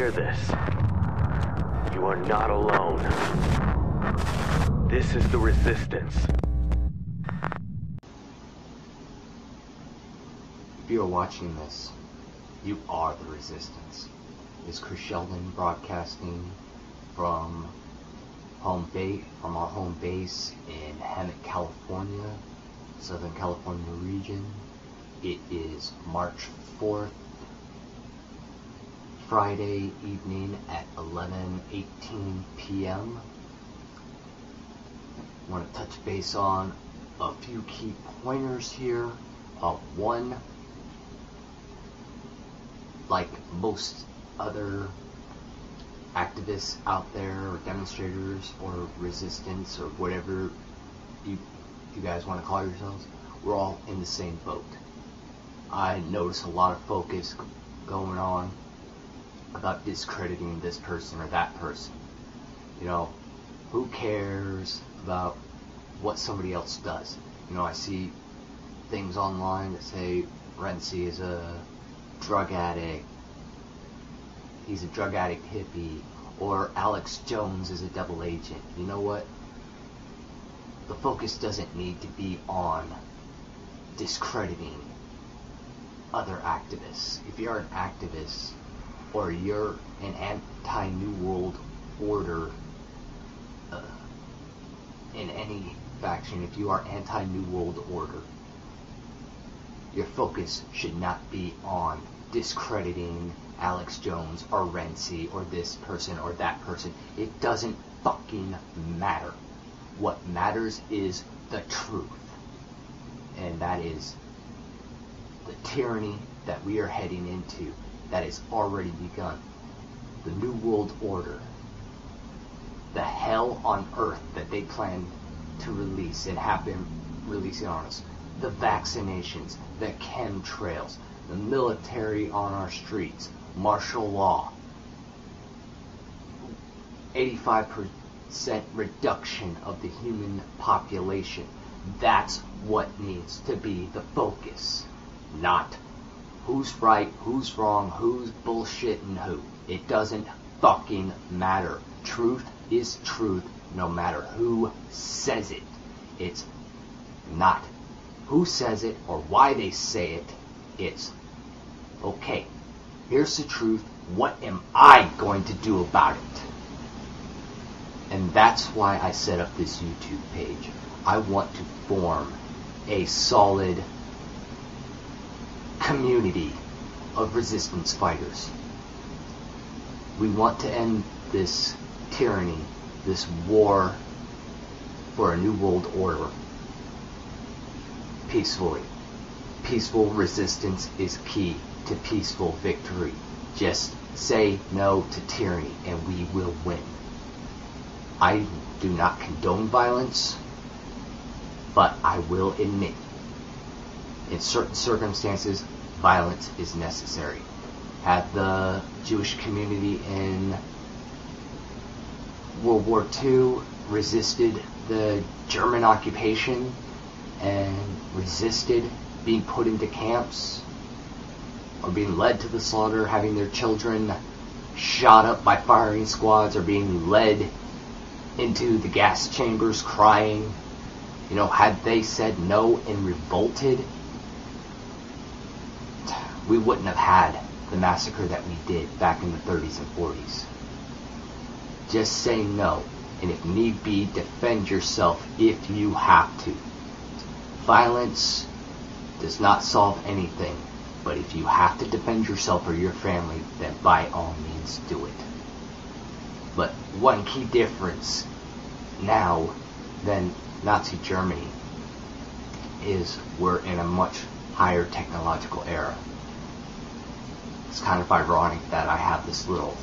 hear this, you are not alone. This is the Resistance. If you are watching this, you are the Resistance. It's Chris Sheldon broadcasting from our home base in Hemet, California, Southern California region. It is March 4th, Friday evening at 11:18 p.m. I want to touch base on a few key pointers here. One, like most other activists out there, or demonstrators, or resistance, or whatever you guys want to call yourselves, we're all in the same boat. I notice a lot of focus going on about discrediting this person or that person. You know, who cares about what somebody else does? You know, I see things online that say Renzi is a drug addict, he's a drug addict hippie, or Alex Jones is a double agent. You know what? The focus doesn't need to be on discrediting other activists. If you're an activist, or you're an anti-New World Order in any faction, if you are anti-New World Order, your focus should not be on discrediting Alex Jones or Renzi or this person or that person. It doesn't fucking matter. What matters is the truth. And that is the tyranny that we are heading into, that has already begun. The New World Order. The hell on earth that they plan to release and have been releasing on us. The vaccinations, the chemtrails, the military on our streets, martial law, 85% reduction of the human population. That's what needs to be the focus. Not who's right, who's wrong, who's bullshitting who. It doesn't fucking matter. Truth is truth, no matter who says it. It's not who says it or why they say it. It's, okay, here's the truth. What am I going to do about it? And that's why I set up this YouTube page. I want to form a solid community of resistance fighters. We want to end this tyranny, this war for a new world order, peacefully. Peaceful resistance is key to peaceful victory. Just say no to tyranny and we will win. I do not condone violence, but I will admit, in certain circumstances, violence is necessary. Had the Jewish community in World War II resisted the German occupation and resisted being put into camps, or being led to the slaughter, having their children shot up by firing squads, or being led into the gas chambers crying, you know, had they said no and revolted, we wouldn't have had the massacre that we did back in the 30s and 40s. Just say no, and if need be, defend yourself if you have to. Violence does not solve anything, but if you have to defend yourself or your family, then by all means do it. But one key difference now than Nazi Germany is we're in a much higher technological era. It's kind of ironic that I have this little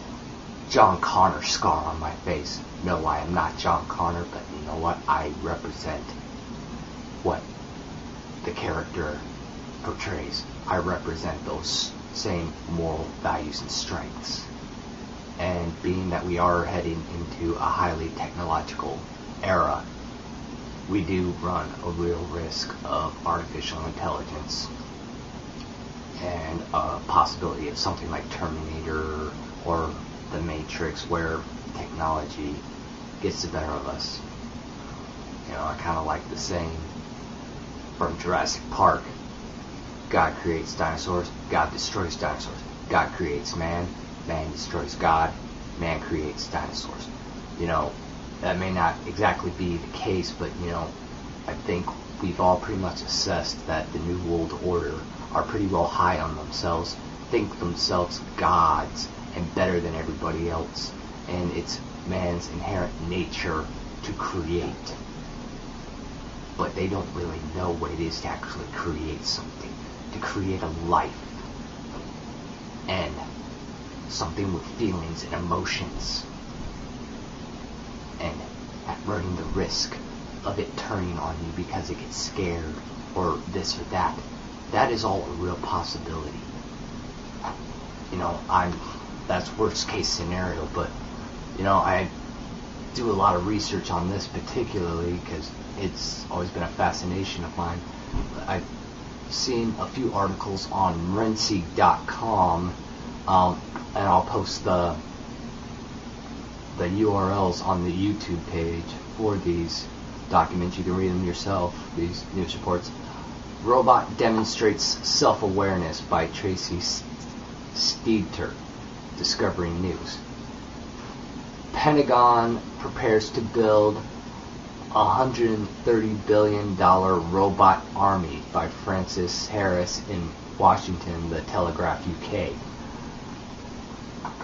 John Connor scar on my face. No, I am not John Connor, but you know what? I represent what the character portrays. I represent those same moral values and strengths. And being that we are heading into a highly technological era, we do run a real risk of artificial intelligence and a possibility of something like Terminator or the Matrix where technology gets the better of us. You know, I kind of like the saying from Jurassic Park: God creates dinosaurs, God destroys dinosaurs. God creates man, man destroys God, man creates dinosaurs. You know, that may not exactly be the case, but you know, I think we've all pretty much assessed that the New World Order are pretty well high on themselves, think themselves gods and better than everybody else, and it's man's inherent nature to create. But they don't really know what it is to actually create something, to create a life, and something with feelings and emotions, and at running the risk of it turning on you because it gets scared or this or that. That is all a real possibility. You know, that's worst case scenario, but you know, I do a lot of research on this particularly because it's always been a fascination of mine. I've seen a few articles on Renzi.com, and I'll post the URLs on the YouTube page for these documents. You can read them yourself, these news reports. Robot demonstrates self-awareness by Tracy Steedter, Discovering News. Pentagon prepares to build $130 billion robot army by Francis Harris in Washington, The Telegraph UK.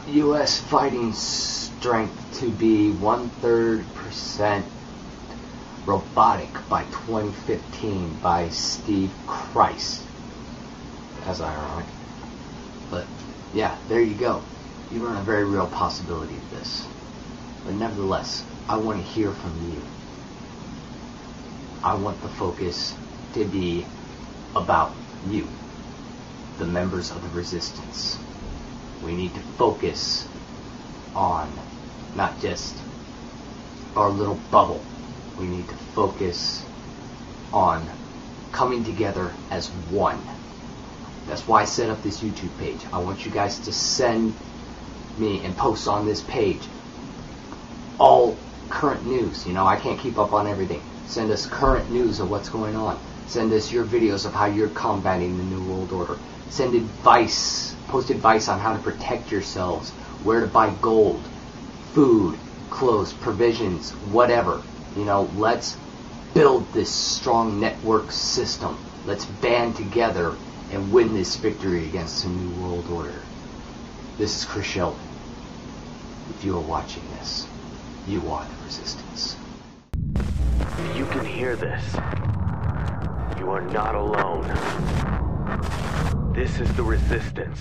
U.S. fighting strength to be 1/3% robotic by 2015 by Steve Christ. That's ironic. But yeah, there you go. You run a very real possibility of this. But nevertheless, I want to hear from you. I want the focus to be about you, the members of the resistance. We need to focus on not just our little bubble. We need to focus on coming together as one. That's why I set up this YouTube page. I want you guys to send me and post on this page all current news. You know, I can't keep up on everything. Send us current news of what's going on. Send us your videos of how you're combating the New World Order. Send advice, post advice on how to protect yourselves, where to buy gold, food, clothes, provisions, whatever. You know, let's build this strong network system. Let's band together and win this victory against the New World Order. This is Chris Sheldon. If you are watching this, you are the resistance. If you can hear this, you are not alone. This is the resistance.